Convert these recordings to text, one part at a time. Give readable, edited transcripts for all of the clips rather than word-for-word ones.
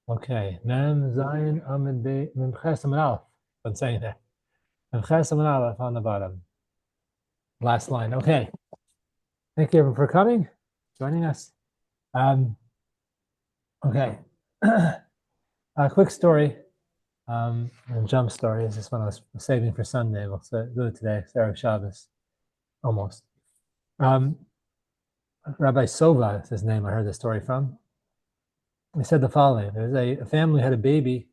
Okay. Mem Zayin Amid Be Mem Ches Amid Aleph. I'm saying that. Mem Ches Amid Aleph on the bottom. Last line. Okay. Thank you everyone for coming, joining us. Okay. A quick story. A jump story. Is this one I was saving for Sunday? We'll do it today. Sarah Shabbos. Almost. Rabbi Sova is his name. I heard the story from. He said the following: there's a family had a baby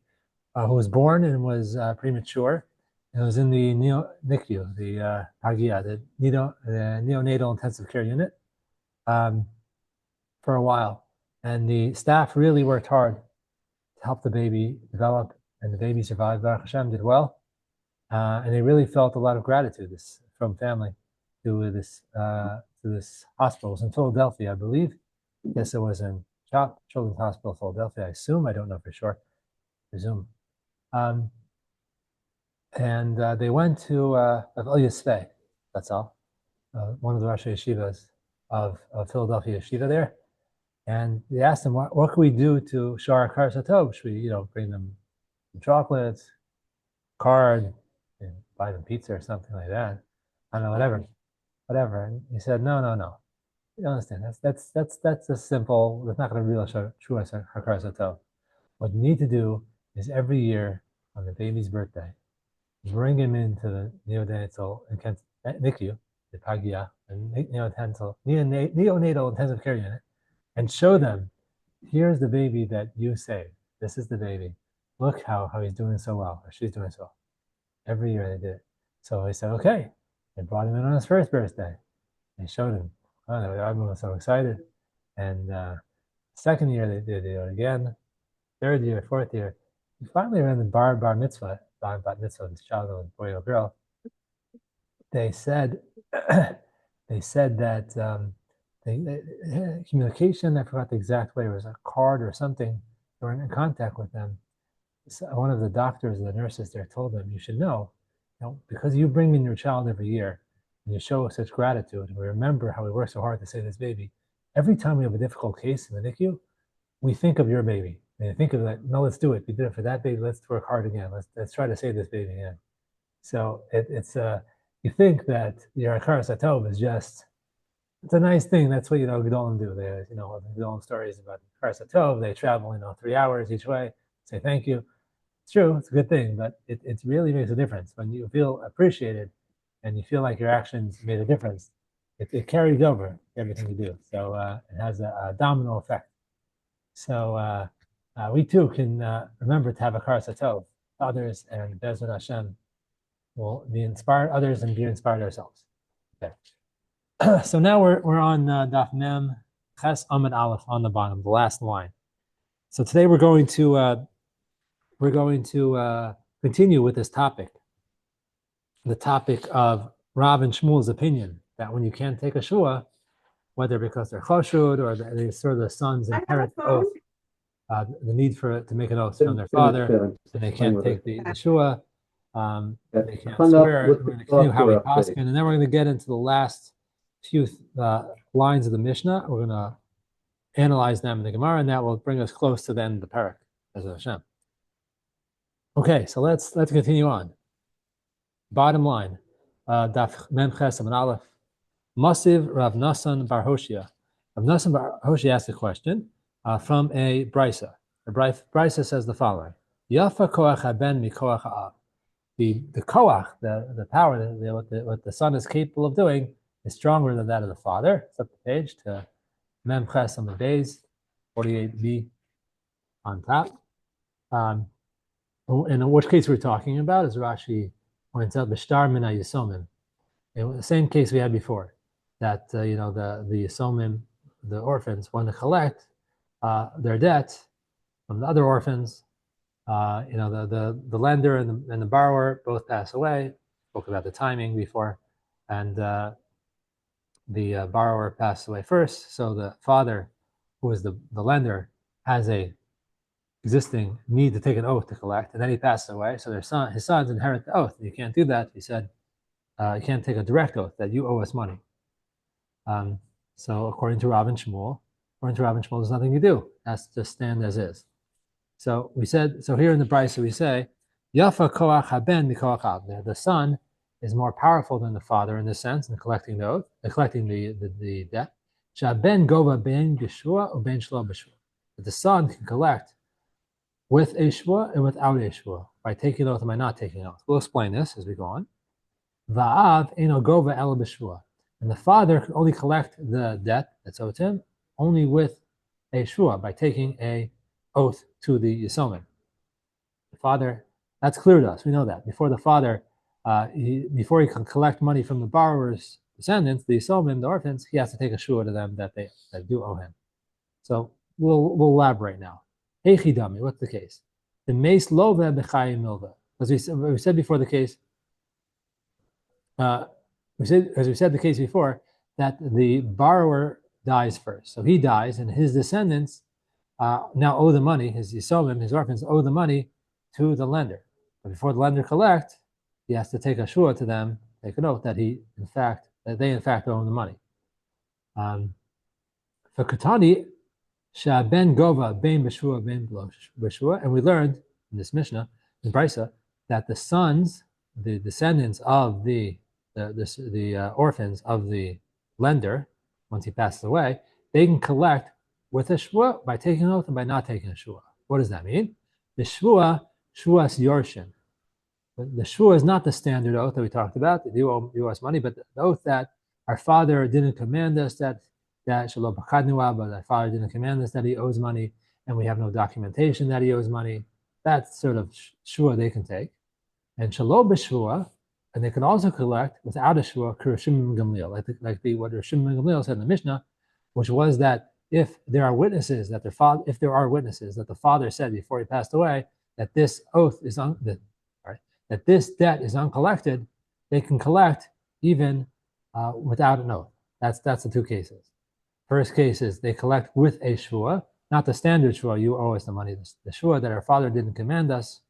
who was born and was premature, and was in the NICU, the Hagia, the neonatal intensive care unit, for a while. And the staff really worked hard to help the baby develop, and the baby survived. Baruch Hashem, did well, and they really felt a lot of gratitude from family to this hospital. It was in Philadelphia, I believe. Yes, it was in Children's Hospital, Philadelphia. I assume. I don't know for sure. Presume. And they went to El Yisveh, that's all, one of the Rosh Yeshivas of Philadelphia Yeshiva there. And they asked them, what can we do to show our Kar Satov? Should we, bring them some chocolates, card, and buy them pizza or something like that? I don't know, whatever. And he said, no. You don't understand. That's a simple. That's not going to really show true Hakar Satov. What you need to do is every year on the baby's birthday, bring him into the neonatal NICU, the Pagia, and neonatal intensive care unit, and show them, here's the baby that you saved. This is the baby. Look how he's doing so well, or she's doing so well. Every year they did it. So they said, okay. They brought him in on his first birthday. They showed him. Oh, everyone was so excited. And second year they did it again. Third year, fourth year. We finally ran the bar mitzvah, this child, a boy or girl. They said that communication, I forgot the exact way, it was a card or something. They were in contact with them. So one of the doctors, the nurses there, told them, you should know, because you bring in your child every year and you show such gratitude, and we remember how we worked so hard to save this baby. Every time we have a difficult case in the NICU, we think of your baby. And think of that, no, let's do it. We did it for that baby. Let's work hard again. Let's try to save this baby again. So it's you think that your Hakar Satov is just, it's a nice thing. That's what Gedolim do. They Gedolim stories about Hakar Satov. They travel 3 hours each way, say thank you. It's true, it's a good thing, but it really makes a difference when you feel appreciated and you feel like your actions made a difference. It carries over everything you do. So it has a domino effect. So we too can remember to have a Hakar Satov, others, and Bezrat Hashem will be inspired others and be inspired ourselves. Okay. So now we're on Daf Mem Ches Amid Aleph on the bottom, the last line. So today we're going to continue with this topic, the topic of Rav and Shmuel's opinion that when you can't take a shua, whether because they're chashud or the sons inherit the oath, the need to make an oath from their father, and they can't take the shua. They can't swear. We're going to continue how we paskin, and then we're going to get into the last few lines of the Mishnah. We're going to analyze them in the Gemara, and that will bring us close to the end of the parak, as Hashem. Okay, so let's continue on. Bottom line, Daf Mem Ches Amid Aleph. Masiv Rav Nasan Bar Hoshia. Rav Nasan Bar Hoshia asked a question from a brisa. The brisa says the following: Yafa koach haben mi koach ha'av. The koach, the power, what the son is capable of doing, is stronger than that of the father. It's up the page to Mem Ches Amid Beis, 48b on top. In which case we're talking about, as Rashi points out, B'shtar Mina Yisomim. In the same case we had before, that the Yisomim, the orphans, want to collect their debt from the other orphans. The lender and the borrower both pass away. Spoke about the timing before, and the borrower passed away first. So the father, who is the lender, has a existing need to take an oath to collect, and then he passes away. So his sons inherit the oath. You can't do that. He said, you can't take a direct oath that you owe us money. So according to Rav and Shmuel, there's nothing you do. It has to stand as is. So we said, so here in the Brisa we say, Yafa koach haben mikoach av. The son is more powerful than the father in this sense in collecting the oath, collecting the debt. Shaben gova ben b'shua or ben shlo b'shua. That the son can collect with a shua and without a shua, by taking oath and by not taking oath. We'll explain this as we go on. Va'av eno gova el b'shua. And the father can only collect the debt that's owed to him only with a shua, by taking a oath to the Yisomim. The father, that's clear to us. We know that. Before the father, before he can collect money from the borrower's descendants, the Yisomim, the orphans, he has to take a shua to them that do owe him. So we'll elaborate now. Heichidami, what's the case? The meis love b'chayim milva. As we said before the case, as we said the case before, that the borrower dies first. So he dies, and his descendants now owe the money, his Yisomim, his orphans, owe the money to the lender. But before the lender collect, he has to take a shua to them, take an oath that they in fact owe him the money. For Katani, ben gova ben b'shua ben b'shua, and we learned in this Mishnah, in Brisa, that the sons, the descendants of the orphans of the lender, once he passes away, they can collect with a shua by taking an oath and by not taking a shua. What does that mean? The shua, shuas yorshin. The shua is not the standard oath that we talked about, that you owe us money, but the oath that our father didn't command us that shalom b'chadnuah, but our father didn't command us that he owes money, and we have no documentation that he owes money. That's sort of shua they can take. And shalom b'shua, and they can also collect without a shua, Rishim Gamliel, like what Rishim Gamliel said in the Mishnah, which was that if there are witnesses that the father said before he passed away that this oath is that this debt is uncollected, they can collect even without an oath. That's the two cases. First case is they collect with a shua, not the standard shua, you owe us the money. The shua that our father didn't command us,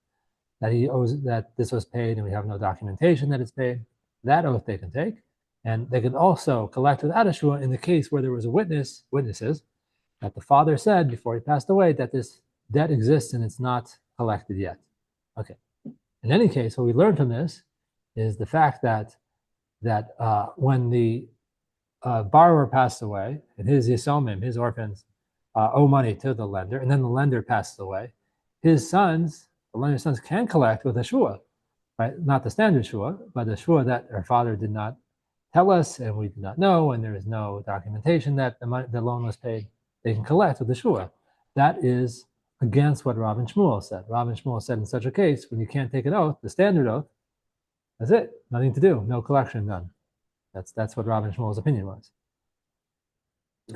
that he owes, that this was paid and we have no documentation that it's paid, that oath they can take. And they can also collect without a shua in the case where there was witnesses, that the father said before he passed away that this debt exists and it's not collected yet. Okay. In any case, what we learned from this is the fact that when the borrower passed away and his Yisomim, his orphans, owe money to the lender, and then the lender passes away, his sons, the lender's sons, can collect with a shua, right? Not the standard shua, but a shua that our father did not tell us and we did not know, and there is no documentation that the loan was paid. They can collect with the shua. That is against what Rav and Shmuel said. Rav and Shmuel said in such a case, when you can't take an oath, the standard oath, that's it, nothing to do, no collection done. That's what Rav and Shmuel's opinion was.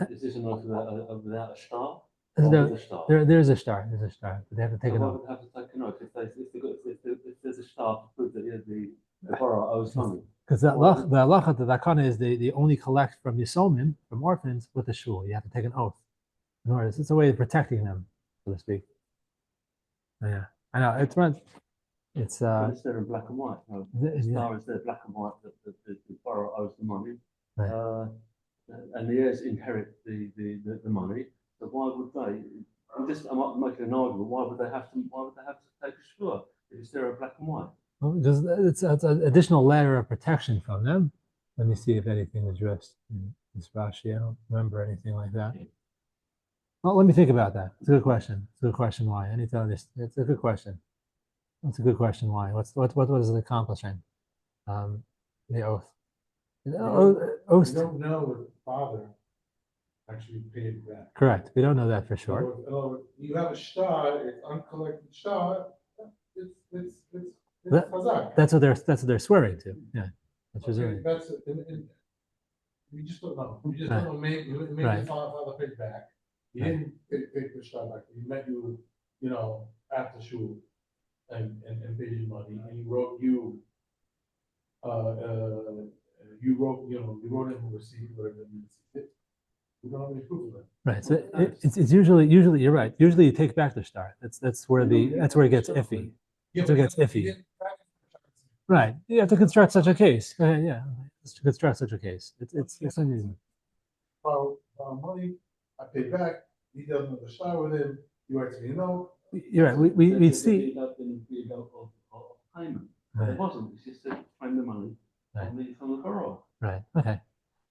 Is this an oath without a star? There's a star. There's a star. But they have to take an oath. Would have to take an oath if there's a star to prove that the borrower owes money. Because the halacha, the dakana is they only collect from Yisomim, from orphans, with a shul. You have to take an oath. In order, it's a way of protecting them, so to speak. Yeah, I know. It's instead of black and white. No, the star is there, black and white. The borrower owes the money, right. And the heirs inherit the money. So why would they? I'm making an argument. Why would they have to take a shua if it's there black and white? Well, because it's an additional layer of protection from them. Let me see if anything addressed in this Rashi. I don't remember anything like that. Well, let me think about that. It's a good question. It's a good question. Why? I need to understand. It's a good question. That's a good question. Why? What is it accomplishing? The oath. Oath. We don't know if the father actually paid that. Correct. We don't know that for sure. So, you have a star. It's uncollected star. That's what they're swearing to. Yeah. That's we just don't know. We just don't know. Maybe the father paid back. He didn't take the shot back. He met you, after shul and paid you money, and he wrote you. You wrote him a receipt, whatever you received it. We don't have any proof of that. Right. So it's usually you're right. Usually you take back the star. That's where it gets iffy. Yeah, that's where it gets iffy. Right. You have to construct such a case. Yeah. To construct such a case. It's unusual. Money I paid back. He doesn't have the star with him. He writes me a note. you're right. We see. Of payment. Right. It wasn't. It's just to claim the money from the borrower. Right. Okay.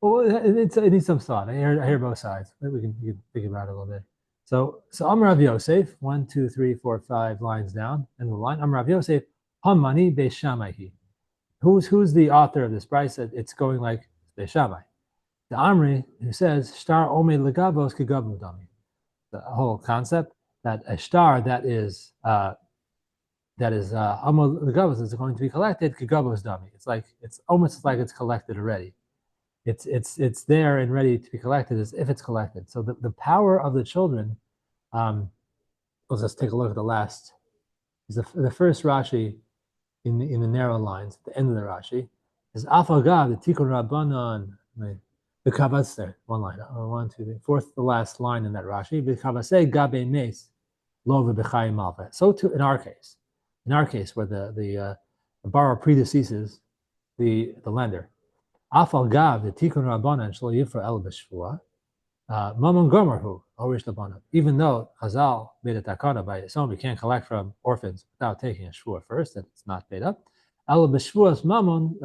Well, it needs some thought. I hear both sides. Maybe we can think about it a little bit. So Amar Rav Yosef, 1, 2, 3, 4, 5 lines down in the line. Amar Rav Yosef, Hamani Beishamaihi. Who's the author of this price? It's going like Beishamai. The Amri who says Shtar Ome Legavos Kigavlu Dami. The whole concept that a star that is Amo Legavos is going to be collected Kigavos Dami. It's almost like it's collected already. It's there and ready to be collected as if it's collected. So the power of the children. Let's just take a look at the last. Is the first Rashi in the narrow lines at the end of the Rashi is Afagav the Tikkun Rabbanon the Kavase, one line, 1, 2, 3, fourth the last line in that Rashi. Kavase Gabe Mes Lo v'Bechayim Malva. So too in our case where the borrower predeceases the lender. Afal Gav the Tikkun Rabbanon Shlo Yifra El B'Shvua Mamon Gomerhu Horish Labana. Even though Chazal made a takana by its own, we can't collect from orphans without taking a shvua first, and it's not paid up. El B'Shvuas Mamon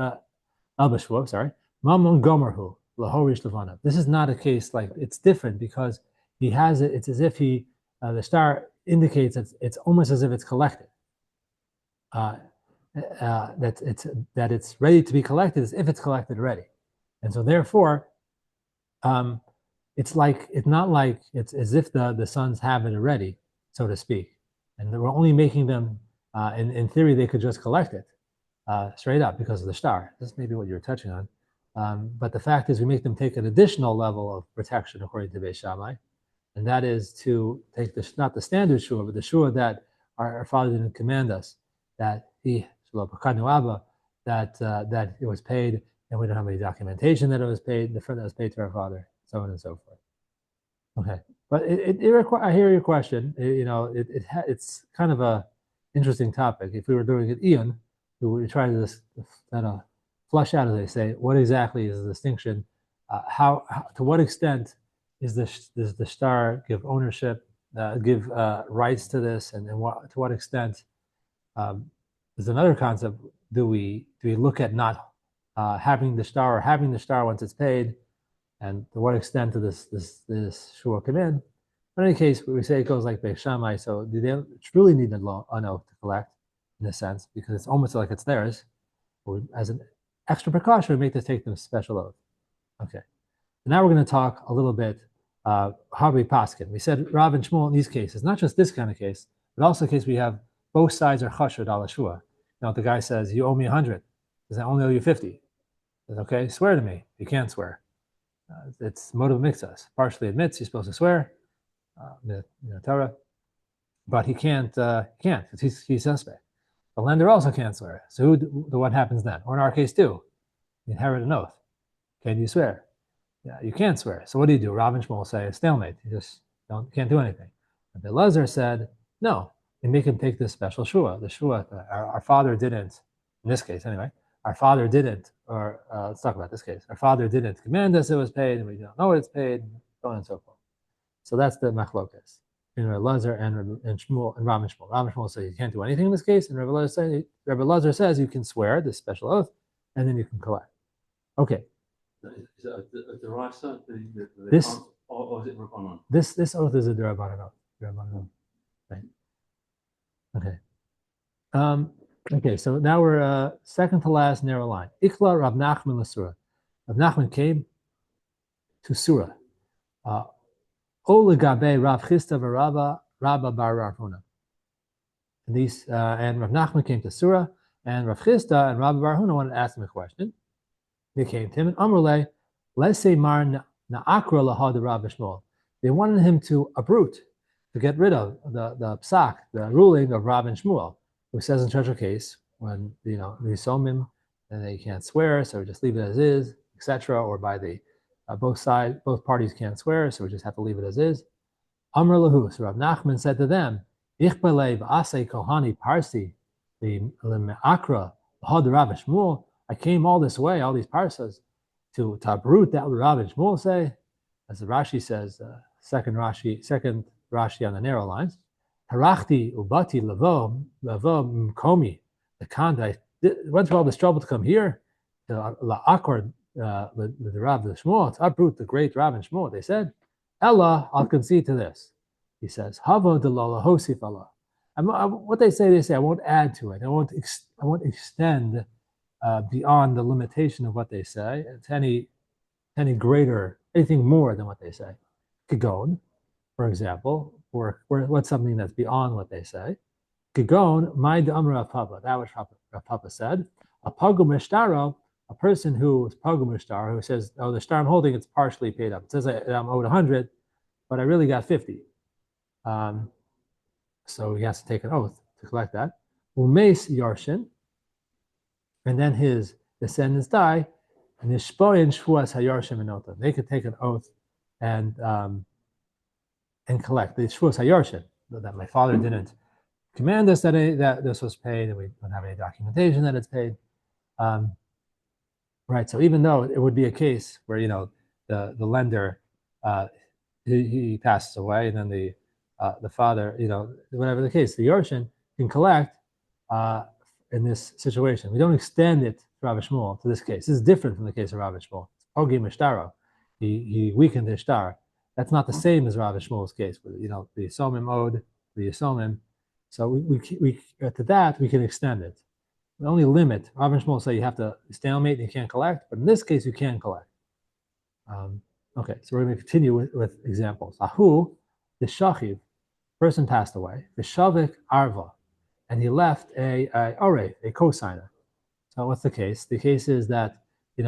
El B'Shvua, sorry, Mamon Gomerhu Lahorish Labana. This is not a case like it's different because he has it. It's as if the star indicates it's almost as if it's collected. That it's ready to be collected as if it's collected already, and so therefore, it's as if the sons have it already, so to speak, and we're only making them. In theory, they could just collect it straight up because of the star. This may be what you're touching on, but the fact is, we make them take an additional level of protection according to Beis Shammai, and that is to take not the standard shua, but the shua that our father didn't command us, that that it was paid, and we don't have any documentation that it was paid, the friend that was paid to our father, so on and so forth. Okay, but I hear your question. It's kind of a interesting topic. If we were doing it, Ian, we would try to kind of flush out, as they say, what exactly is the distinction? How to what extent does the star give ownership, give rights to this, and to what extent? There's another concept. Do we look at not having the star or having the star once it's paid, and to what extent does this shua come in? But in any case, we say it goes like Beis Shammai. So do they truly need an oath to collect, in a sense, because it's almost like it's theirs? Or as an extra precaution, we make this take them a special oath. Okay. And now we're going to talk a little bit how we paskin. We said Rav and Shmuel in these cases, not just this kind of case, but also in case we have both sides are chashud al shua. Now the guy says, you owe me 100. Says, I only owe you 50. Says, okay, swear to me. You can't swear. It's motive mixas. Partially admits you're supposed to swear, Torah, but he can't because he's suspect. The lender also can't swear. So what happens then? Or in our case too, you inherit an oath. Can you swear? Yeah, you can't swear. So what do? Rav and Shmuel say stalemate. You just can't do anything. But Elazar said no. They make him take this special shua. The shua our father didn't. In this case, anyway, our father didn't. Or let's talk about this case. Our father didn't command us it was paid, and we don't know it's paid, so on and so forth. So that's the machlokas in Rabbi Elazar and Shmuel and Rav and Shmuel. Rav and Shmuel say you can't do anything in this case, and Rabbi Elazar says you can swear this special oath, and then you can collect. Okay. Is it the Raisa? This or is it Rabbanon? This oath is a Rabbanon oath. Right. Okay. Okay, so now we're second to last narrow line. Ikla Rav Nachman L'Surah. Rav Nachman came to Surah. Olegabe Rav Chisda v'Rabba Bar Rav Huna. And Rav Nachman came to Surah, and Rav Chisda and Rabba Bar Huna wanted to ask him a question. They came to him and Amruleh, let's say Mar Na'akra Lahad Rav Shmuel. They wanted him to uproot, to get rid of the psak, the ruling of Rav and Shmuel, who says in such a case, when Risomim, and they can't swear, so we just leave it as is, etc. Or by the both parties can't swear, so we just have to leave it as is. Amr lahu, so Rav Nachman said to them, Ichbele v'asei kohani parsi l'me'akra l'had Rav Shmuel. I came all this way, all these parsas, to uproot that what Rav and Shmuel say, as the Rashi says, second Rashi on the narrow lines. Harachti ubati lavo mkomi. The kanda. Went through all this trouble to come here. La akord the Rav the Shmuel. To uproot the great Rav and Shmuel. They said, Ella, I'll concede to this. He says, Hava de la hosif Allah. What they say, I won't add to it. I won't extend beyond the limitation of what they say to any greater, anything more than what they say. Kigon, for example, or what's something that's beyond what they say. Kigon, my amra Papa. That was Rav Papa said. A pagu mishtaro, a person who is pagu mishtar, who says, "Oh, the star I'm holding, it's partially paid up. It says I'm owed 100, but I really got 50." So he has to take an oath to collect that. Umes yarshin, and then his descendants die, and Nishpoin Shvuas Hayarshim Enota. They could take an oath and collect the Shvuas Hayarshim, that my father didn't command us that this was paid, and we don't have any documentation that it's paid. Right. So even though it would be a case where the lender he passes away, and then the father, whatever the case, the Yarshin can collect in this situation. We don't extend it to Rav Shmuel to this case. This is different from the case of Rav Shmuel. Pogi Mishtaro. He weakened the shtar. That's not the same as Rav Shmuel's case. The Yisomim owed the Yisomim. So we to that we can extend it. The only limit, Rav Shmuel say you have to stalemate and you can't collect, but in this case you can collect. Okay, so we're going to continue with examples. Ahu, the shachiv, person passed away. The shavik arva, and he left a cosigner. So what's the case? The case is that you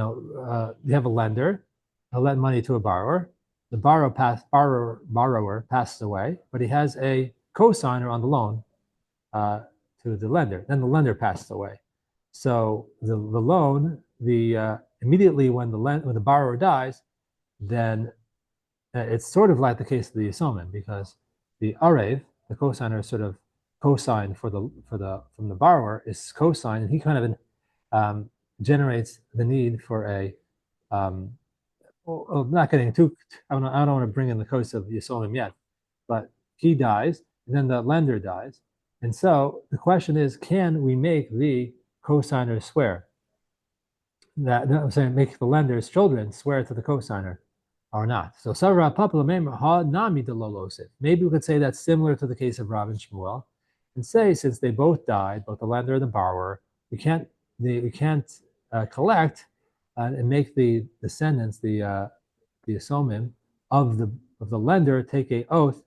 have a lender, he'll lend money to a borrower. The borrower passes away, but he has a cosigner on the loan to the lender. Then the lender passes away. So the loan, immediately when the borrower dies, then it's sort of like the case of the Yisomim, because the Arev, the cosigner, sort of cosigned from the borrower, is cosigned, and he kind of generates the need for a not getting too. I don't want to bring in the case of Yisomim yet, but he dies, and then the lender dies, and so the question is, can we make the cosigner swear? I'm saying make the lender's children swear to the cosigner or not. So maybe we could say that's similar to the case of Rav and Shmuel, and say since they both died, both the lender and the borrower, we can't collect and make the descendants, the Yisomim of the lender, take a oath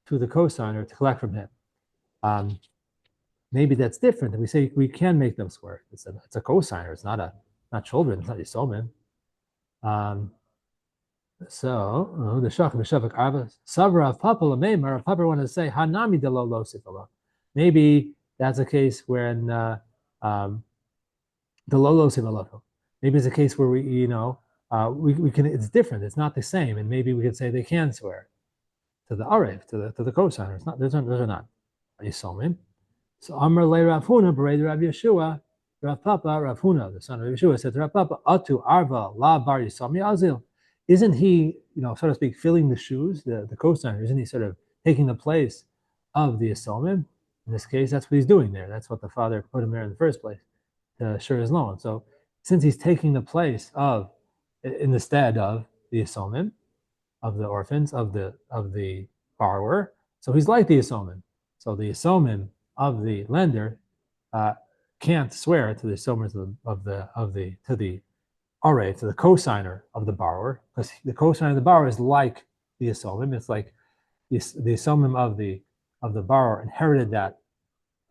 to the cosigner to collect from him. Maybe that's different. And we say we can make them swear. It's a cosigner. It's not children. It's not Yisomim. So the Shavak Arva Savra of Papa Lameimar, if Papa wanted to say Hanami de lo Losifala. Maybe that's a case when the Lolo Sivaloto. Maybe it's a case where we can, it's different, it's not the same, and maybe we could say they can swear to the Arev, to the cosigner. It's not, those are not Yisomim. So Amr Le Rav Huna, Bered Rav Yeshua, Rav Papa, Rav Huna, the son of Yeshua, said to Rav Papa, Atu Arva La Bar Yisomi Azil. Isn't he, so to speak, filling the shoes, the cosigner? Isn't he sort of taking the place of the Yisomim? In this case, that's what he's doing there. That's what the father put him there in the first place, to assure his loan. So since he's taking the place of, in the stead of the Yisomim, of the orphans, of the borrower, so he's like the Yisomim. So the Yisomim of the lender can't swear to the Yisomim to the Arev, to the cosigner of the borrower, because the cosigner of the borrower is like the Yisomim. It's like the Yisomim of the borrower inherited that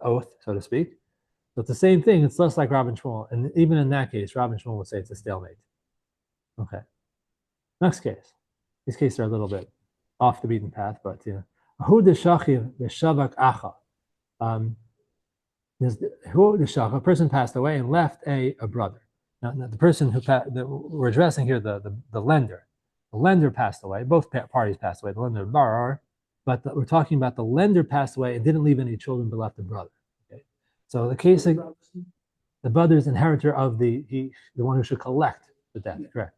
oath, so to speak. So it's the same thing. It's less like Rav and Shmuel, and even in that case, Rav and Shmuel would say it's a stalemate. Okay. Next case. These cases are a little bit off the beaten path, but who the shachiv the shavak acha. Who the shach, a person passed away and left a brother. Now the person we're addressing here, the lender. The lender passed away. Both parties passed away. The lender and borrower, but we're talking about the lender passed away and didn't leave any children, but left a brother. Okay. So the case of the brother is inheritor of the one who should collect the debt. Correct.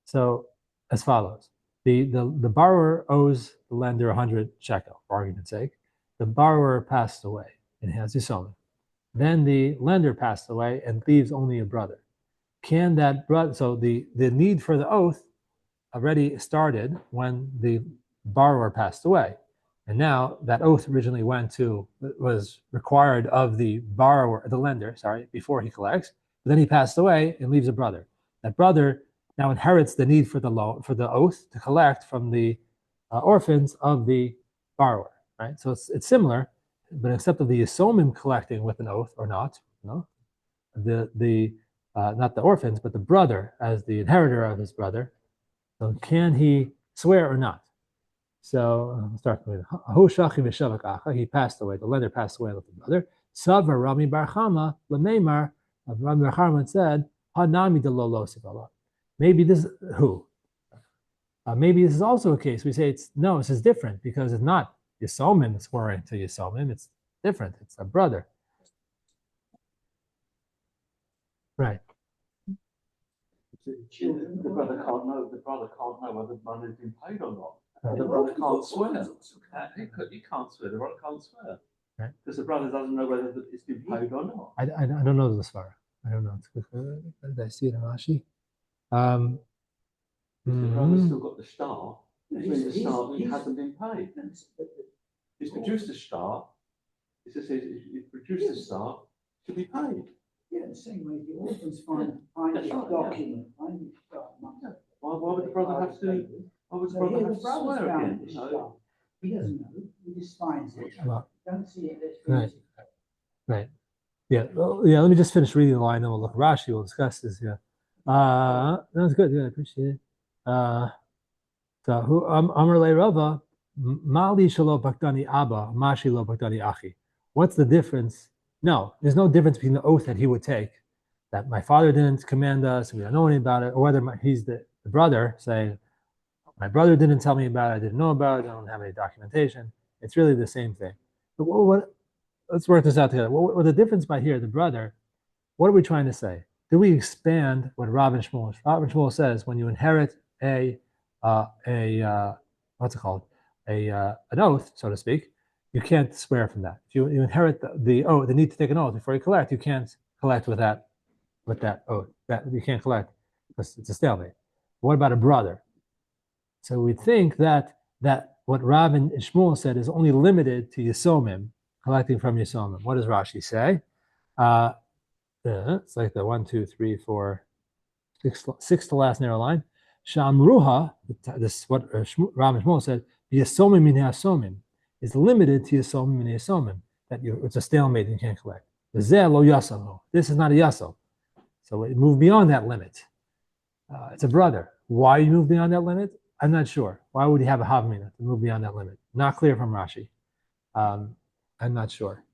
So as follows: the borrower owes the lender 100 shekel, for argument's sake, the borrower passed away and has Yisomim. Then the lender passed away and leaves only a brother. Can that brother, so the need for the oath already started when the borrower passed away. And now that oath originally was required of the borrower, the lender, before he collects. But then he passed away and leaves a brother. That brother now inherits the need for the oath to collect from the orphans of the borrower, right? So it's similar, but except of the Yisomim collecting with an oath or not, not the orphans, but the brother as the inheritor of his brother. So can he swear or not? So I'll start with he passed away. The lender passed away with the brother. Savar Rami Bar Chama Lameimar. Rami Bar Chama said, "Hanami de lo Maybe this who? Maybe this is also a case. We say this is different because it's not Yisomim swearing to Yisomim. It's different. It's a brother, right? The brother can't know. The brother can't know whether the money's been paid or not. The brother can't swear. He can't swear. The brother can't swear. Right. Because the brother doesn't know whether it's been paid or not. I don't know this far. I don't know. Did I see it in Rashi? The brother's still got the star. The star hasn't been paid. He's produced a star. It just says he's produced a star to be paid. Yeah, the same way the orphans find this document. Why would the brother have to? Why would the brother have to swear again? He doesn't know. He just finds it. Don't see it. Right. Yeah. Well, yeah. Let me just finish reading the line, then we'll look at Rashi. We'll discuss this. Yeah. That was good. Yeah, I appreciate it. So who Amar Le Rava Mali Shalo Baktani Abba Mashi Lo Baktani Achi. What's the difference? No, there's no difference between the oath that he would take, that my father didn't command us, we don't know anything about it, or whether he's the brother saying, my brother didn't tell me about it, I didn't know about it, I don't have any documentation. It's really the same thing. But let's work this out together. What the difference by here, the brother, what are we trying to say? Do we expand what Rav and Shmuel says when you inherit what's it called? An oath, so to speak, you can't swear from that. If you inherit the need to take an oath before you collect, you can't collect with that oath. That you can't collect because it's a stalemate. What about a brother? So we think that what Rav and Shmuel said is only limited to Yisomim, collecting from Yisomim. What does Rashi say? It's like the 1, 2, 3, 4, 6 to last narrow line. Shamruha, this is what Rav and Shmuel said, Yisomim min Yisomim is limited to Yisomim and Yisomim, that it's a stalemate and you can't collect. This is not a Yasol. So it moved beyond that limit. It's a brother. Why you move beyond that limit? I'm not sure. Why would he have a Havmina to move beyond that limit? Not clear from Rashi. I'm not sure.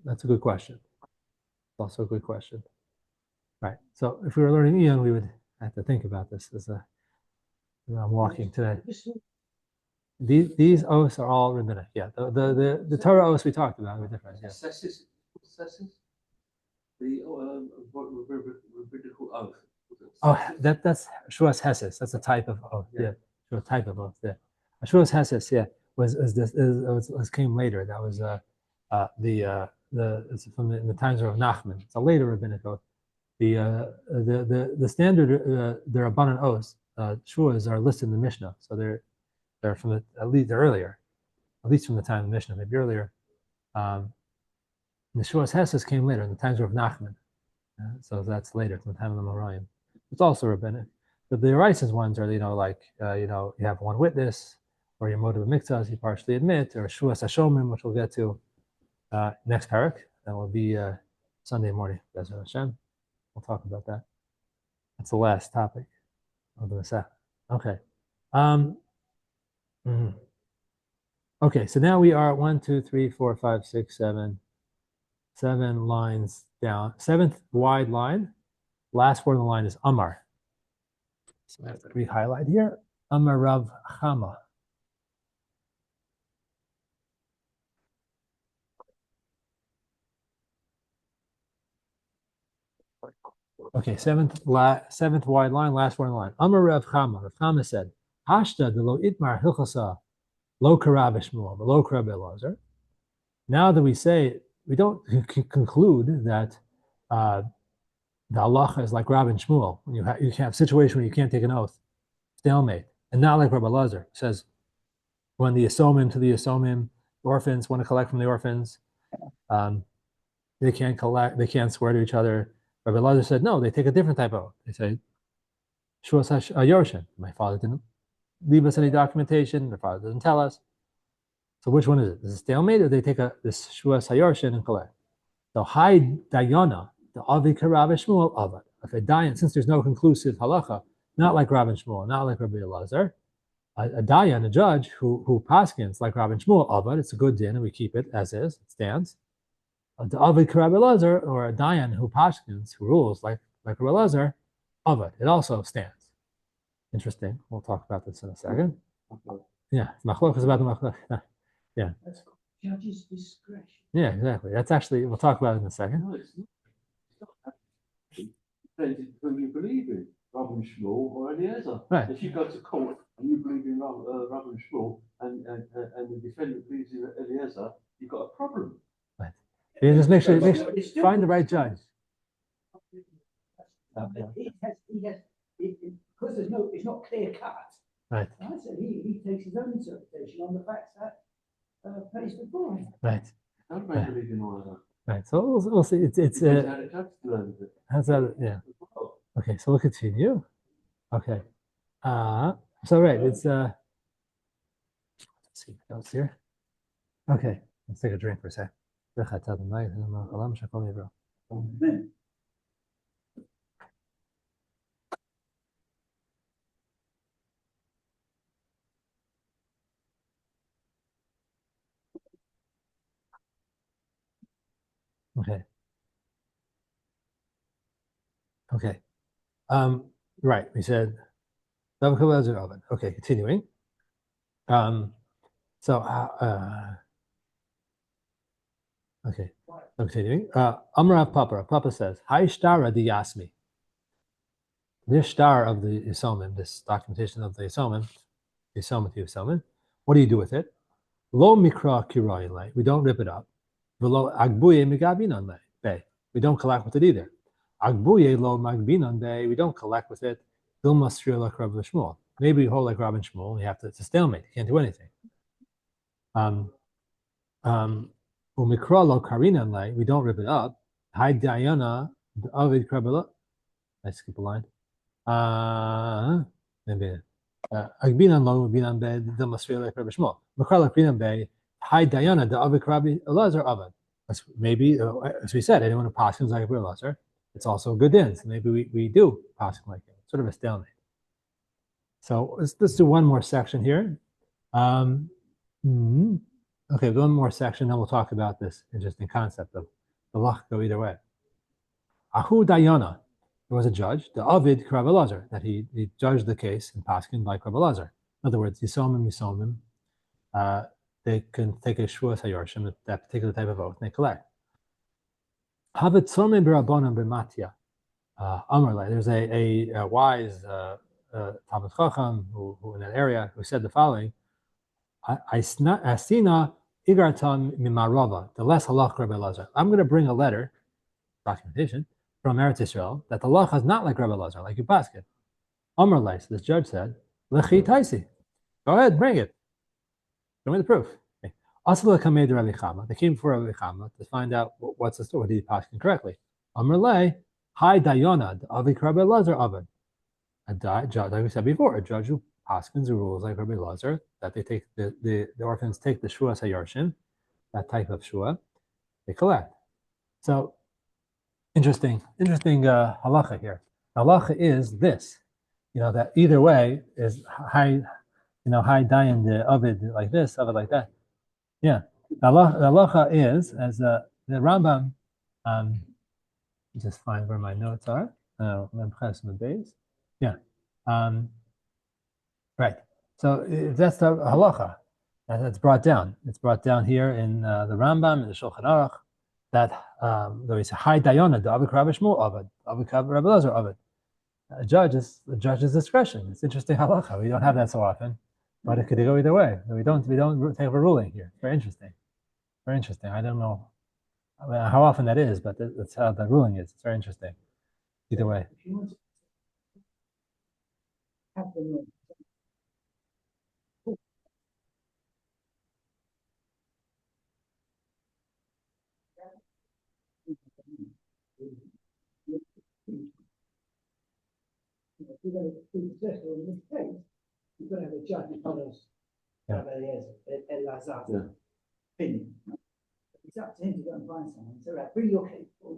That's a good question. It's also a good question. Right. So if we were learning Eon, we would have to think about this as I'm walking today. These oaths are all rabbinic. Yeah, the Torah oaths we talked about are different. Yeah. Assesses? The rabbinical oath. Oh, that's Shavuos Heses. That's a type of oath. Yeah, a type of oath. Yeah, Shavuos Heses. Yeah, was came later. That was it's from in the times of Nachman. It's a later rabbinic oath. The standard the Rabbanan oaths Shavuos are listed in the Mishnah, so they're from at least earlier, at least from the time of the Mishnah, maybe earlier. The Shavuos Heses came later in the times of Nachman, so that's later from the time of the Moraim. It's also rabbinic. But the Eraisis ones are you have one witness, or your motive of mikzas, you partially admit, or Shavuos Hashomim, which we'll get to next parak. That will be Sunday morning. Be'ezras Hashem. We'll talk about that. That's the last topic of the Masech. Okay. Okay, so now we are 1, 2, 3, 4, 5, 6, 7 lines down. 7th wide line. Last word on the line is Amar. So I have to re-highlight here. Amar Rav Chama. Okay, seventh wide line, last word on the line. Amar Rav Chama. Rav Chama said, Hashta de lo itmar hilchasa Lo Karab Shmuel, Lo Karab Elazar. Now that we say, we don't conclude that the halacha is like Rab and Shmuel. When you have a situation where you can't take an oath, stalemate, and not like Rabbi Lazar says, when the Yisomim to the Yisomim, orphans want to collect from the orphans, they can't collect, they can't swear to each other. Rabbi Lazar said, no, they take a different type of oath. They say, Shavuos Yorshin. My father didn't leave us any documentation. My father doesn't tell us. So which one is it? Is it stalemate, or they take this Shavuos Yorshin and collect? So Hai Dayana, the Avi Karav Shmuel Avad. If a dayan, since there's no conclusive halacha, not like Rav and Shmuel, not like Rabbi Elazar, a dayan, a judge who paskins like Rav and Shmuel Avad, it's a good din, and we keep it as is, it stands. The Avi Karav Elazar, or a dayan who paskins, who rules like Rabbi Elazar, Avad, it also stands. Interesting. We'll talk about this in a second. Yeah, machlok is about the machlok. Yeah. That's judge's discretion. Yeah, exactly. That's actually, we'll talk about it in a second. No, it's not. Depends who you believe in, Rav and Shmuel or Eliezer. Right. If you go to court and you believe in Rav and Shmuel and the defendant believes in Eliezer, you've got a problem. Right. You just make sure find the right judge. Because it's not clear cut. Right. So he takes his own interpretation on the facts that placed before him. Right. Don't make believe in all of that. Right. So we'll see. It's how's that? Yeah. Okay. So we'll continue. Okay. So right. It's let's see what else here. Okay. Let's take a drink for a sec. Amen. Okay. Okay. Right. We said okay, continuing. Okay. I'm continuing. Amrav Papa says, Hi Shtara di Yasmi. This star of the Yisomim, this documentation of the Yisomim, what do you do with it? Lo mikra kiroyin, we don't rip it up. V'lo agbuye migabinan bay. We don't collect with it either. Agbuye lo magbinan bay. We don't collect with it. Dilma srila like Rav Shmuel. Maybe you hold like Rav and Shmuel. You have to. It's a stalemate. You can't do anything. Umikra lo karinan lay. We don't rip it up. Hai Diana Avid Krabela. I skip a line. Agbinan lo magbinan bay. Dilma srila like Rav Shmuel. Mikra lo karinan bay. Hi Diana, the Avi Rabbi Elazar Avad. Maybe, as we said, anyone who passes like Rabbi Elazar, it's also a good din. So maybe we do pass like him. Sort of a stalemate. So let's do one more section here. Okay, one more section, then we'll talk about this interesting concept of the lach go either way. Ahu Diana, there was a judge, the Avid Rabbi Elazar, that he judged the case in Paskin like Rabbi Elazar. In other words, Yisomim. They can take a Shavuos Hayorshim, that particular type of oath, and they collect. There's a wise Talmud Chacham who in that area who said the following: Asina igartan mimarova, the less halach Rabbi Elazar. I'm going to bring a letter, documentation, from Eretz Israel that the halacha is not like Rabbi Elazar, like you basket. Amar Lai, so this judge said, Lechi Taisi. Go ahead, bring it. Show me the proof. Okay. They came before Rabbi Chama to find out what's the story. Did he pass correctly? Amar Lai, Hi Dayana, Avik Rabbi Elazar Avad. A judge, like we said before, a judge who paskins the rules like Rabbi Elazar, that they take the orphans take the Shavuos Hayorshim, that type of Shua, they collect. So interesting halacha here. Halacha is this, that either way is high. High dayan the Ovid like this, Ovid like that. Yeah. The halacha is, as the Rambam, just find where my notes are. Yeah. Right. So that's the halacha. That's brought down. It's brought down here in the Rambam, in the Shulchan Aruch, that there is a high dayana, the Avik Rabbi Shmuel Ovid, Avik Rabbi Elazar Ovid. A judge's discretion. It's interesting halacha. We don't have that so often. but it could go either way. We don't take a ruling here. Very interesting. Very interesting. I don't know how often that is, but that's how the ruling is. It's very interesting. Either way. If you want to have them on, if you're going to be successful in this case, you're going to have a judge who follows Elazar's opinion. It's up to him to go and find someone. So, right, bring your case for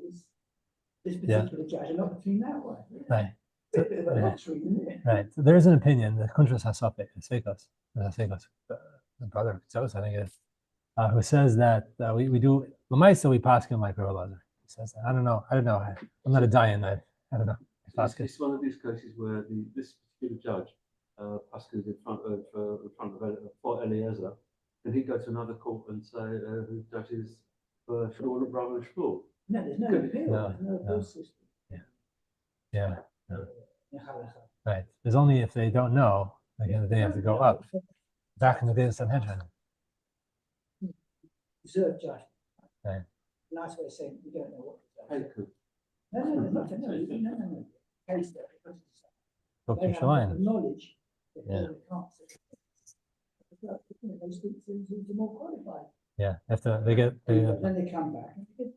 this particular judge, and not between that way. Right. It's a bit of a luxury, isn't it? Right. So there is an opinion, the Kuntras Hasafik, the brother of Tzos, I think it is, who says that we do Lamaisa, we paskin like Rav Elazar. He says that. I don't know. I'm not a dayan. I don't know. It's one of these cases where this particular judge paskins in front of for Eliezer, and he go to another court and say who judges for Shmuel brother of Shmuel. No, there's no appeal. There's no appeal system. Yeah. Right. There's only if they don't know, again, they have to go up. Back in the day of Sanhedrin. Reserve judgment. Right. Nice way of saying you don't know what to Hey, do. No. Case there. Go to They have Shalim. knowledge. Yeah. Those things are more qualified. Yeah. After they get. Then they come back. And they get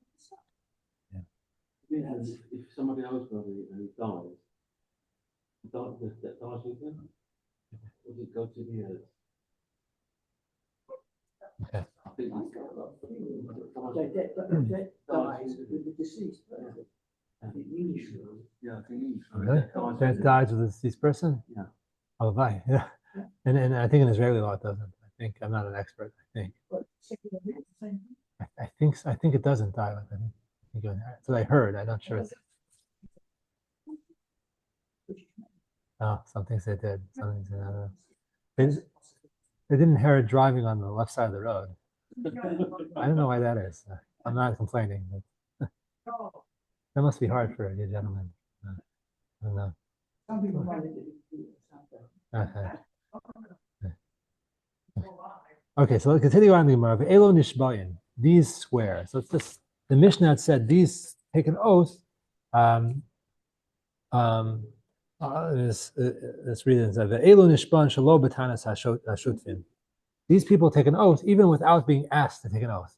if somebody owes money and he dies, that dies with him, or does it go to the heirs? Okay. I think That dies with the deceased person. I think usually. Yeah, I think Really? That dies with the deceased person? Yeah. Oh, right. Yeah. And I think in Israeli law it doesn't. I think I'm not an expert. I think. But secular law is the same thing. I think it doesn't die with them. That's what I heard. I'm not sure. Oh, some things they did. Some things they didn't. They didn't inherit driving on the left side of the road. I don't know why that is. I'm not complaining. But that must be hard for you gentlemen. I don't know. Some people find it difficult. Okay, so let's continue on the Gemara. Elo nishbayin. These swear. So it's just the Mishnah had said these take an oath. Let's read it. Elo nishban shalo b'tanas hashutfin. These people take an oath even without being asked to take an oath.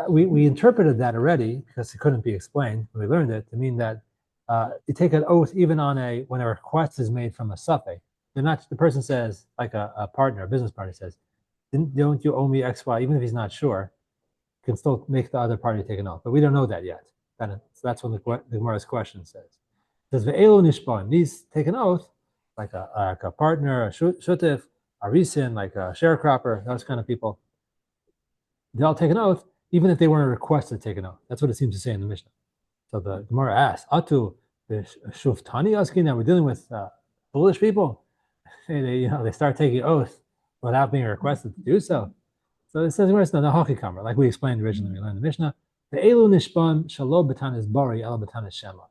We interpreted that already because it couldn't be explained. We learned it to mean that you take an oath even on when a request is made from a suffix. The person says, like a partner, a business partner says, don't you owe me X, Y, even if he's not sure, you can still make the other party take an oath. But we don't know that yet. So that's what the Gemara's question says. It says, Ve'elu nishbon. These take an oath, like a partner, a shutif, a risin, like a sharecropper, those kind of people. They all take an oath, even if they weren't requested to take an oath. That's what it seems to say in the Mishnah. So the Gemara asks, Atu, the shuftani asking that we're dealing with foolish people. They start taking oath without being requested to do so. So it says, where's the Hachikamer? Like we explained originally, we learned in the Mishnah. The Elu Nishban Shalo Batanis Bari El Batanis Shema.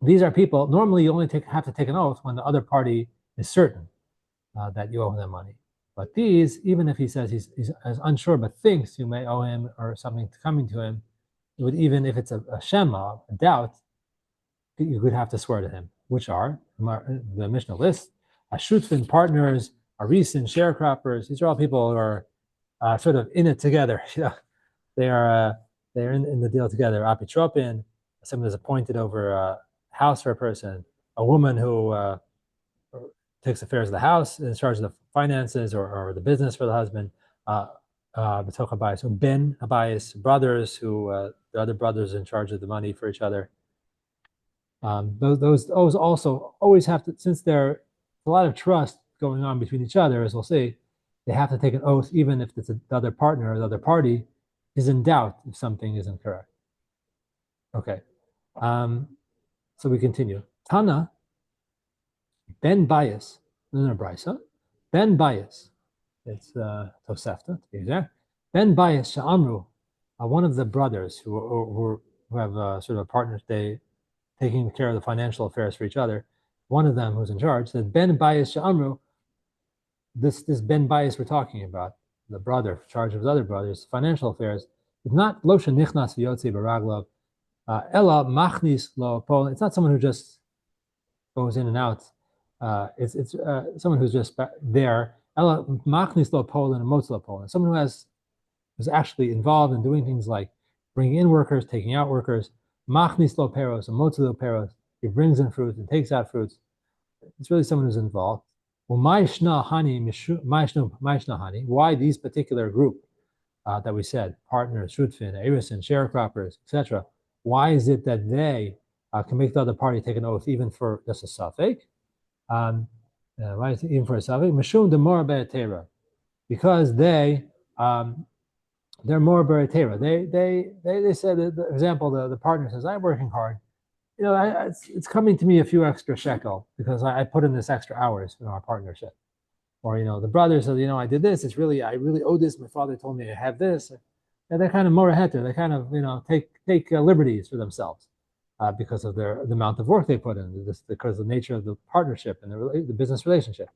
These are people, normally you only have to take an oath when the other party is certain that you owe them money. But these, even if he says he's unsure but thinks you may owe him or something coming to him, it would, even if it's a Shema, a doubt, you could have to swear to him, which are the Mishnah list, Ashutfin partners, Arisin, sharecroppers. These are all people who are sort of in it together. They're in the deal together. Apitropin, someone is appointed over a house for a person. A woman who takes affairs of the house, is in charge of the finances or the business for the husband. B'toch habayis, so ben habayis, brothers who the other brothers in charge of the money for each other. Those also always have to, since there's a lot of trust going on between each other, as we'll see, they have to take an oath even if the other partner or the other party is in doubt if something isn't correct. Okay, so we continue. Tana ben Bias, no brisa, ben Bias. It's Tosefta to be exact. Ben Bias Sha'amru, one of the brothers who have sort of a partner, they taking care of the financial affairs for each other. One of them who's in charge said, Ben Bias Sha'amru, this Ben Bias we're talking about, the brother in charge of his other brothers, financial affairs, is not lo shenichnas v'yotze baraglov, ella machnis lo pol. It's not someone who just goes in and out. It's someone who's just there. Ella machnis lo pol and motz lo pol. Someone who's actually involved in doing things like bringing in workers, taking out workers. Machnis lo peros and motz lo peros. He brings in fruits and takes out fruits. It's really someone who's involved. Well, why these particular group that we said, partners, shutfin, erisin, sharecroppers, etc. Why is it that they can make the other party take an oath even for just a suffix? Why is it even for a suffix? Mashum demor be'atera, because they're more be'atera. They said, for example, the partner says, "I'm working hard. It's coming to me a few extra shekel because I put in this extra hours in our partnership." Or, the brother says, I did this. I really owe this. My father told me I have this. And they're kind of moraheter. They kind of, take liberties for themselves because of the amount of work they put in, because of the nature of the partnership and the business relationship.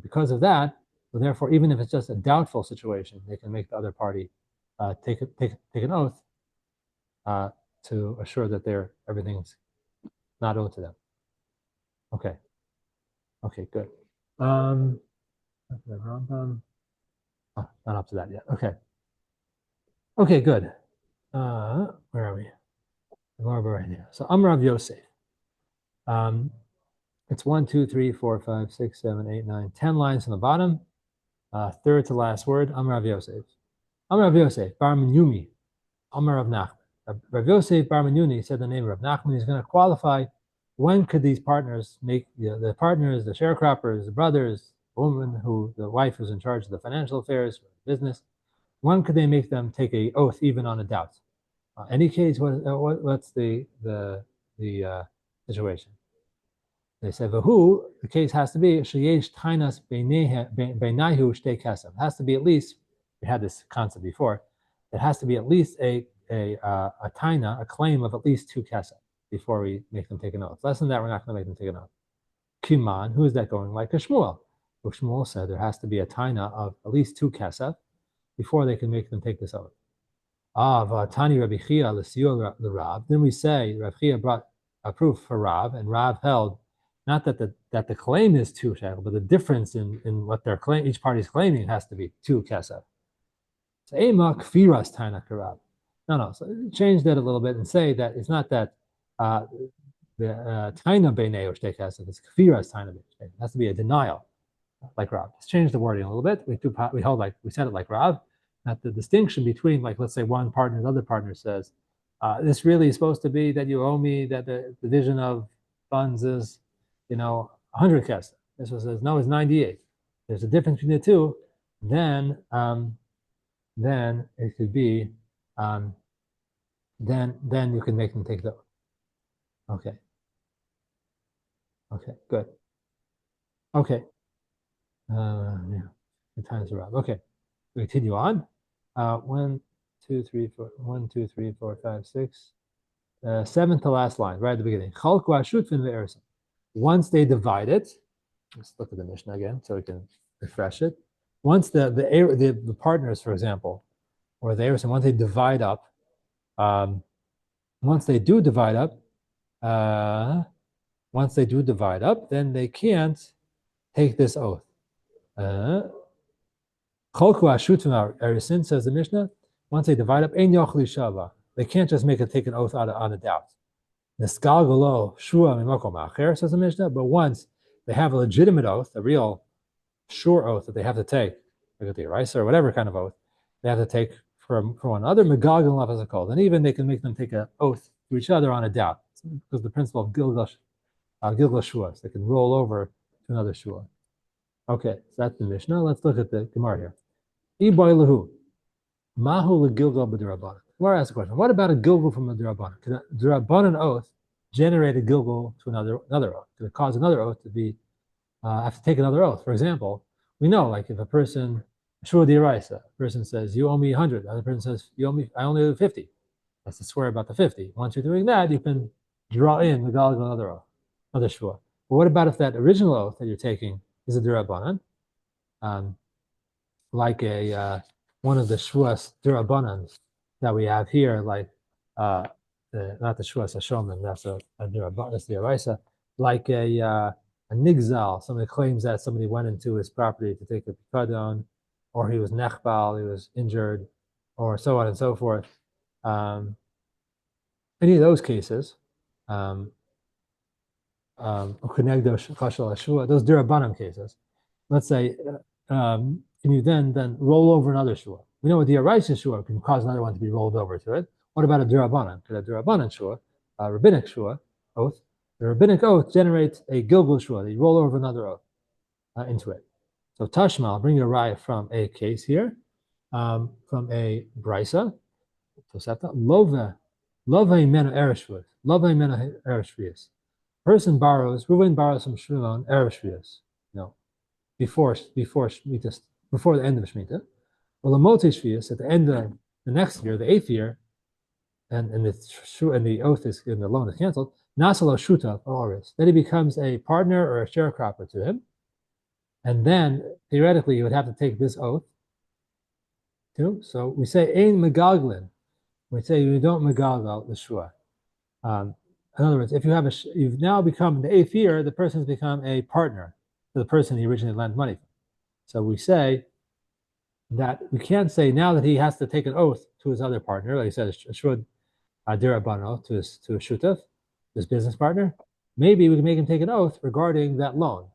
Because of that, so therefore, even if it's just a doubtful situation, they can make the other party take an oath to assure that everything's not owed to them. Okay, good. Oh, not up to that yet. Okay, good. Where are we? Right here. So Amrav Yosef. It's 1, 2, 3, 4, 5, 6, 7, 8, 9, 10 lines from the bottom. Third to last word, Amrav Yosef. Amrav Yosef, Bar Menyumi, Amrav Nachman. Rav Yosef Bar Menyuni said the name of Rav Nachman. He's going to qualify when could these partners make the partners, the sharecroppers, the brothers, woman the wife who's in charge of the financial affairs, business, when could they make them take a oath even on a doubt? Any case, what's the situation? They said, "Vahu." The case has to be sheyesh tainas beinahu shtei kesef. It has to be at least. We had this concept before. It has to be at least a taina, a claim of at least 2 kesef before we make them take an oath. Less than that, we're not going to make them take an oath. Kiman, who is that going like? A Shmuel. Shmuel said there has to be a taina of at least 2 kesef before they can make them take this oath. Tani Rabbi Chia l'siyur l'Rav. Then we say Rabbi Chia brought a proof for Rav, and Rav held not that the claim is 2 shekel, but the difference in what their claim, each party's claiming, has to be 2 kesef. So ema kfiras taina karav. No. So change that a little bit and say that it's not that the taina beinei or shtei kesef. It's kfiras taina beinei. It has to be a denial, like Rav. Let's change the wording a little bit. We held like we said it like Rav. That the distinction between, like, let's say one partner and the other partner says, this really is supposed to be that you owe me, that the division of funds is, 100 kesef. This one says, no, it's 98. There's a difference between the two. Then it could be, then you can make them take the. Okay, good. Okay. Yeah, the times are up. Okay, we continue on. 1, 2, 3, 4. 1, 2, 3, 4, 5, 6. Seventh to last line, right at the beginning. Once they divide it, let's look at the Mishnah again so we can refresh it. Once the partners, for example, or the Erison, once they divide up, once they do divide up, then they can't take this oath. Erison, says the Mishnah, once they divide up, they can't just take an oath on a doubt. Says the Mishnah, but once they have a legitimate oath, a real sure oath that they have to take, like the rice or whatever kind of oath, they have to take for one another, as a called, and even they can make them take an oath to each other on a doubt, because the principle of Gilgash Shuas, they can roll over to another Shua. Okay, so that's the Mishnah. Let's look at the Gemara here. Iboy lahu. Mahu legilgal b'dirabanan. Gemara asks a question. What about a gilgal from a dirabanan? Can a dirabanan oath generate a gilgal to another oath? Could it cause another oath to be have to take another oath? For example, we know, like, if a person shua d'iraisa, a person says you owe me 100, the other person says I only owe 50. That's to swear about the 50. Once you're doing that, you can draw in the galgal another oath, another shua. But what about if that original oath that you're taking is a dirabanan? like a one of the Shavuos Durabanans that we have here, like not the Shavuos Hashomen, that's a Duraban, that's the Araisa, like a nigzal, somebody claims that somebody went into his property to take a pikadon, or he was nechbal, he was injured, or so on and so forth. Any of those cases, those durabanan cases, let's say, can you then roll over another shua? We know a diaraisa shua can cause another one to be rolled over to it. What about a durabanan? Could a durabanan shua, a rabbinic shua oath, the rabbinic oath generates a gilgul shua. They roll over another oath into it. So Tashma, I'll bring you a raya from a case here, from a brisa. Tosefta lova imenu ereshvus, lova imenu ereshvus. Person borrows, Reuven borrows from Shimon ereshvus. No, before Shemitah, before the end of Shemitah. Well, the Mote Shvius at the end of the next year, the 8th year, and the oath is and the loan is canceled. Nasalo Shuta Oris. Then he becomes a partner or a sharecropper to him, and then theoretically he would have to take this oath too. So we say Ein Megaglin. We say you don't megalgal the shua. In other words, if you've now become in the 8th year, the person's become a partner to the person he originally lent money from. So we say that we can't say now that he has to take an oath to his other partner, like he said, shud dirabano to his shutaf, his business partner. Maybe we can make him take an oath regarding that loan.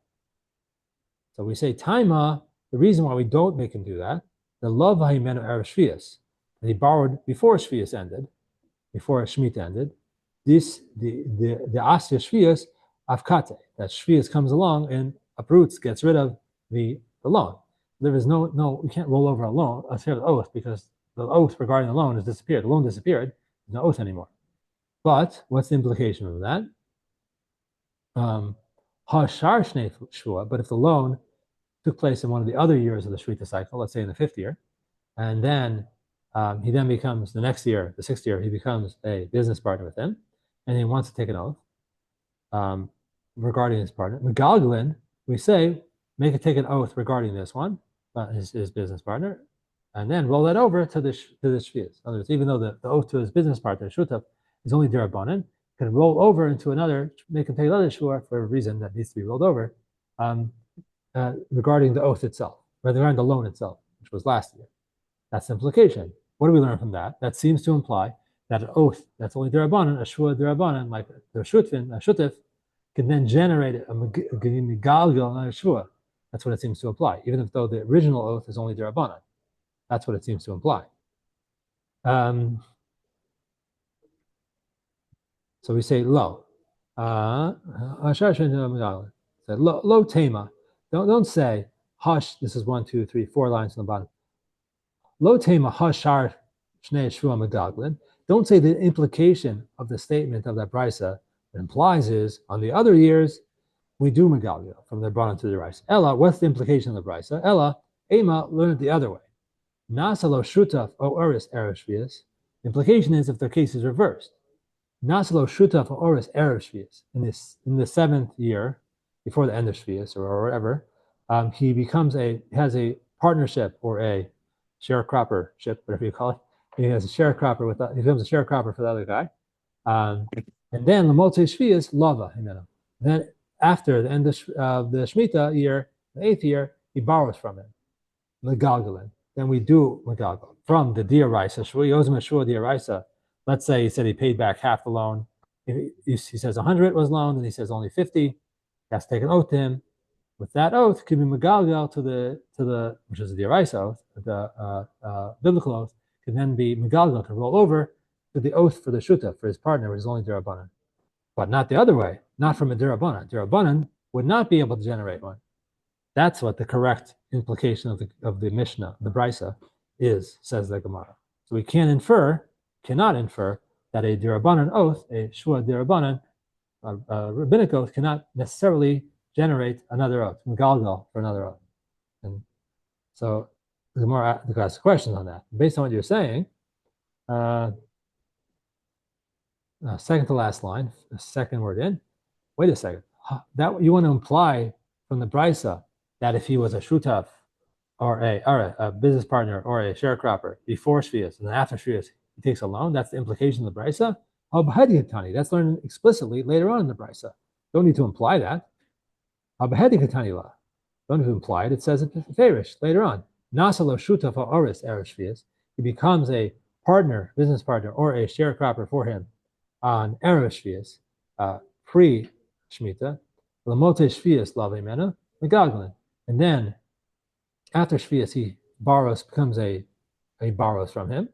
So we say taima. The reason why we don't make him do that, the love ha'imenu erev shvius, that he borrowed before shvius ended, before Shemitah ended. The asya shvius avkate, that shvius comes along and uproots, gets rid of the loan. There is no, we can't roll over a loan, an oath, because the oath regarding the loan has disappeared. The loan disappeared. There's no oath anymore. But what's the implication of that? Hashar shnei shvua. But if the loan took place in one of the other years of the Shemitah cycle, let's say in the 5th year, and then he then becomes the next year, the 6th year, he becomes a business partner with him, and he wants to take an oath regarding his partner. Megalglin, we say, make it take an oath regarding this one, his business partner, and then roll that over to the shvius. In other words, even though the oath to his business partner, shutaf, is only dirabanan, can roll over into another, make him take another shua for a reason that needs to be rolled over, regarding the oath itself, regarding the loan itself, which was last year. That's the implication. What do we learn from that? That seems to imply that an oath that's only dirabanan, a shua dirabanan, like the shutif, can then generate a migalgal, another shua. That's what it seems to imply, even if though the original oath is only dirabanan. That's what it seems to imply. So we say lo. Lo tema. Don't say hush. This is 1, 2, 3, 4 lines on the bottom. Lo tema hashar shnei shvua megaglin. Don't say the implication of the statement of that brisa that implies is on the other years we do megalgal from the Rabbanan to the Raisa. Ella, what's the implication of the brisa? Ella, ema, learn it the other way. Nasalo shutaf o oris erev shvius. The implication is if the case is reversed. Nasalo shutaf o oris erev shvius. In the 7th year, before the end of shvius or whatever, he has a partnership or a sharecroppership, whatever you call it. He has a sharecropper he becomes a sharecropper for the other guy. And then Lamote Shvius lava. Then after the end of the Shemitah year, the 8th year, he borrows from him. Megalgalin. Then we do megalgal from the diaraisa. He owes him a shua diaraisa. Let's say he said he paid back half the loan. He says 100 was loaned, and he says only 50. He has to take an oath to him. With that oath, could be megalgal to the which is the diaraisa oath, the biblical oath, can then be megalgal, can roll over to the oath for the shuta, for his partner, which is only dirabanan. But not the other way, not from a dirabanan. Dirabanan would not be able to generate one. That's what the correct implication of the Mishnah, the Brisa, is, says the Gemara. So we cannot infer that a dirabanan oath, a shua dirabanan, a rabbinic oath, cannot necessarily generate another oath, megalgal for another oath. And so the Gemara asks questions on that. Based on what you're saying, second to last line, the second word in. Wait a second. That you want to imply from the brisa that if he was a shutaf or a business partner or a sharecropper before Shavuos and then after Shavuos he takes a loan, that's the implication of the brisa. That's learned explicitly later on in the brisa. Don't need to imply that. Don't need to imply it. It says it later on. Nasalo shuta for oris erev Shavuos. He becomes a partner, business partner, or a sharecropper for him on erev Shavuos, pre Shemitah. Lamote Shavuos lavimena megaglin, and then after Shavuos, he borrows from him,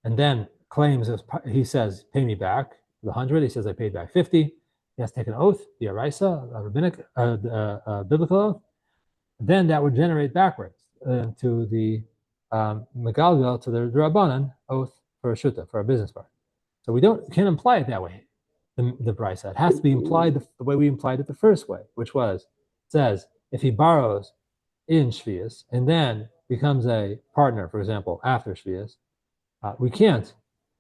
and then claims, he says, pay me back the 100. He says, I paid back 50. He has to take an oath, the Araisa, a rabbinic, biblical oath. Then that would generate backwards to the Megalgal, to the Rabbanan oath for a Shuta, for a business partner. So we can't imply it that way, the Brisa. It has to be implied the way we implied it the first way, which was, it says, if he borrows in Shavuos and then becomes a partner, for example, after Shavuos, we can't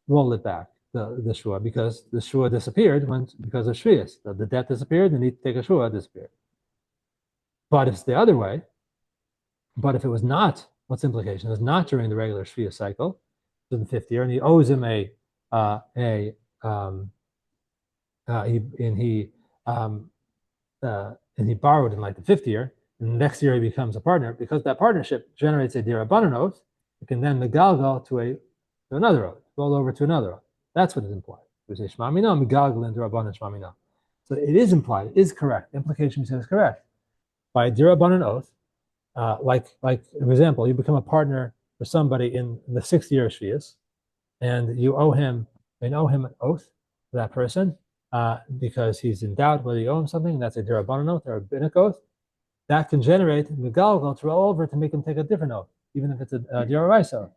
roll it back, the shua, because the shua disappeared because of Shavuos. The debt disappeared, the need to take a shua disappeared. But if it's the other way, but if it was not, what's the implication? It was not during the regular Shavuos cycle, in the 5th year, and he owes him and he borrowed in like the 5th year, and the next year he becomes a partner, because that partnership generates a dirabanan oath, it can then megalgal to another oath, roll over to another oath. That's what is implied. We say shmamina, megalgal and dirabanan shmamina. So it is implied, it is correct. The implication we said is correct. By a dirabanan oath, like for example, you become a partner for somebody in the 6th year of Shavuos, and you owe him an oath for that person, because he's in doubt whether you owe him something. That's a dirabanan oath or a rabbinic oath. That can generate megalgal to roll over to make him take a different oath, even if it's a diraisa.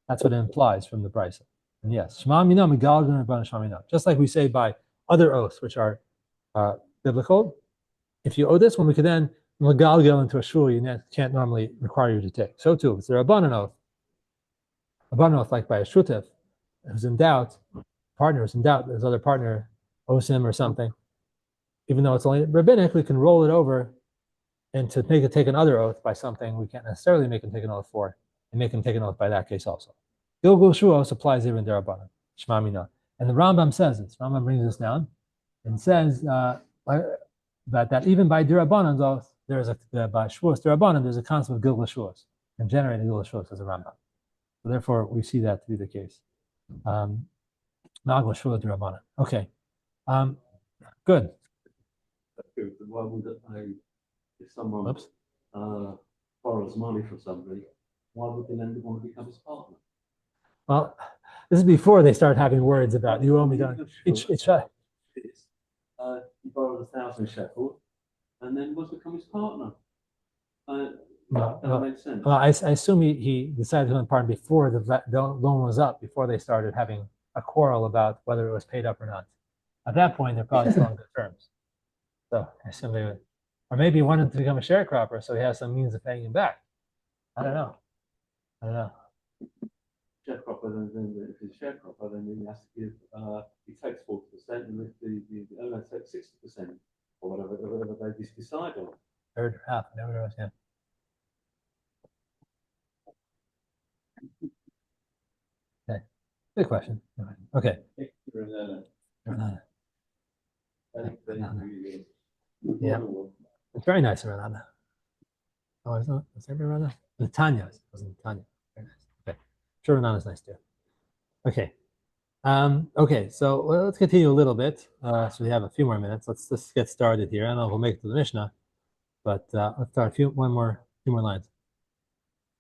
That's what it implies from the brisa. And yes, shema mina megalgal and shema mina. Just like we say by other oaths which are biblical, if you owe this one, we could then megalgal into a shul you can't normally require you to take. So too, if it's a rabbanan oath like by a shutif who's in doubt, partner is in doubt, his other partner owes him or something, even though it's only rabbinic, we can roll it over and to make it take another oath by something we can't necessarily make him take an oath for, and make him take an oath by that case also. Gilgul Shuos applies even derabanan, Shema Mina. And the Rambam says this. Rambam brings this down and says that even by derabanan oath, by Shuos derabanan, there's a concept of Gilgul Shuos, and generating Gilgul Shuos as a Rambam. So therefore, we see that to be the case. Nagla Shuos derabanan. Okay. Good. Why would if someone borrows money from somebody, why would the lender want to become his partner? Well, this is before they start having words about you owe me. He borrowed 1,000 shekels and then was become his partner. That makes sense. Well, I assume he decided to become partner before the loan was up, before they started having a quarrel about whether it was paid up or not. At that point, they're probably still on good terms. So I assume they would. Or maybe he wanted to become a sharecropper, so he has some means of paying him back. I don't know. Sharecropper, then if he's a sharecropper, then he has to give. He takes 40%, and the owner takes 60%, or whatever they decide on. Third half, whatever it was, yeah. Okay, good question. Okay. Yeah. It's very nice around that. Oh, it's not. It's every around that. The Tanya wasn't Tanya. Very nice. Okay. Sure, is nice too. Okay. Okay. So let's continue a little bit. So we have a few more minutes. Let's just get started here. I don't know if we'll make it to the Mishnah, but let's start few more lines.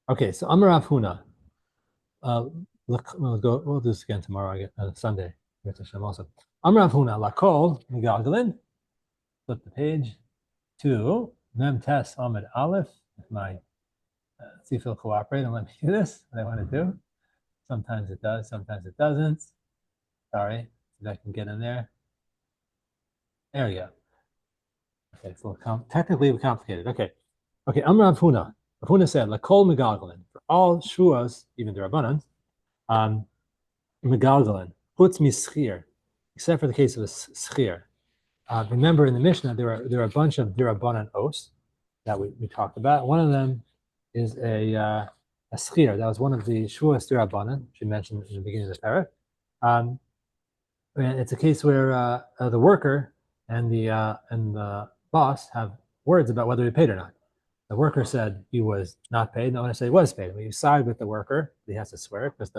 Okay. So Amar Rav Huna. We'll do this again tomorrow. Sunday. Also. Amar Rav Huna. Lakol Megalgalin. Flip the page to Mem Tes Amid Aleph. If my see if he'll cooperate and let me do this, what I want to do. Sometimes it does, sometimes it doesn't. Sorry, if I can get in there. There we go. Okay, it's a little technically complicated. Okay. Amar Rav Huna. Rav Huna said, Lakol Megalgalin. For all Shuas, even the Rabbanan, Megalgalin, puts mischir, except for the case of a schir. Remember in the Mishnah, there are a bunch of dirabanan oaths that we talked about. One of them is a schir. That was one of the Shavuos Dirabanan, she mentioned in the beginning of the parak. And it's a case where the worker and the boss have words about whether he paid or not. The worker said he was not paid. The owner said he was paid. When you side with the worker, he has to swear it because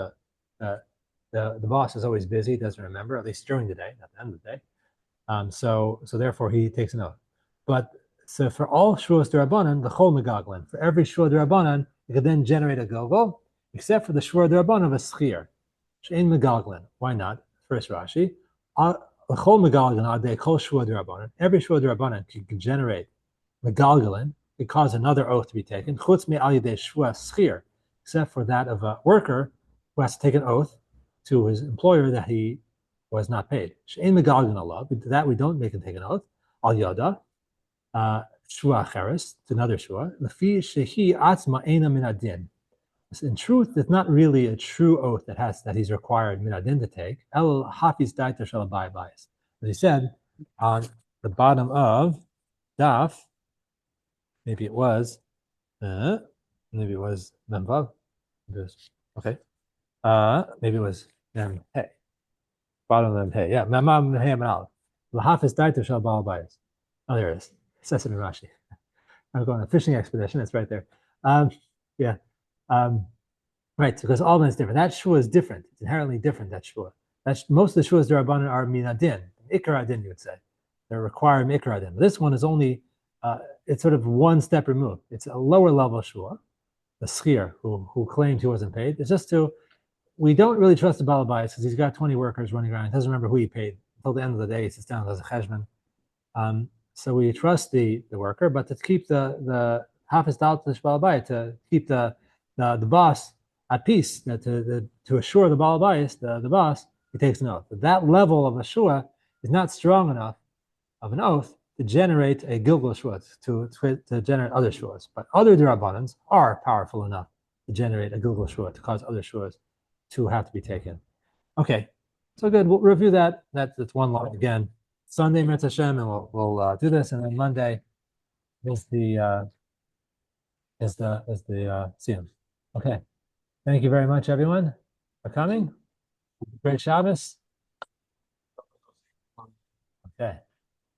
the boss is always busy, doesn't remember, at least during the day, not the end of the day. So therefore he takes an oath. But so for all Shavuos Dirabanan, the Chol Megaglin, for every Shavuos Dirabanan, you could then generate a Gilgal, except for the Shavuos Dirabanan of a Schir. Shein Megaglin. Why not? First Rashi. Chol Megaglin Adei Kol Shavuos Dirabanan. Every Shavuos Dirabanan can generate Megalgalin, it cause another oath to be taken. Chutz me al yedei Shavuos Schir, except for that of a worker who has to take an oath to his employer that he was not paid. She'ein megalgan Allah, that we don't make him take an oath. Al yada, shua cheres, to another shua. Lefi shehi atzma eina min adin. In truth, it's not really a true oath that he's required min adin to take. El hafiz daita shel bayis. As he said on the bottom of daf, maybe it was memvav. Okay. Maybe it was mem hey. Bottom of them, hey, yeah, Mamam hey Manal. Lahafis Daito Shal Baal Bias. Oh, there it is. It says it in Rashi. I'm going on a fishing expedition, it's right there. Yeah. Right, because all of them is different. That shua is different. It's inherently different, that shua. Most of the shuas Darabanan are minadin, ikar adin, you would say. They're required ikar adin. This one is only, it's sort of one step removed. It's a lower level shua, the schir, who claimed he wasn't paid. It's just we don't really trust the Balabais because he's got 20 workers running around. He doesn't remember who he paid until the end of the day. He sits down as a cheshman. So we trust the worker, but to keep the hafiz dal to Balabais, to keep the boss at peace, to assure the Balabais, the boss, he takes an oath. But that level of a shua is not strong enough of an oath to generate a gilgal shua, to generate other shuas. But other dirabanans are powerful enough to generate a gilgal shua, to cause other shuas to have to be taken. Okay, so good. We'll review that. That's one line again. Sunday, Mirz Hashem, and we'll do this, and then Monday is the Siyum. Okay, thank you very much, everyone, for coming. Great Shabbos. Okay.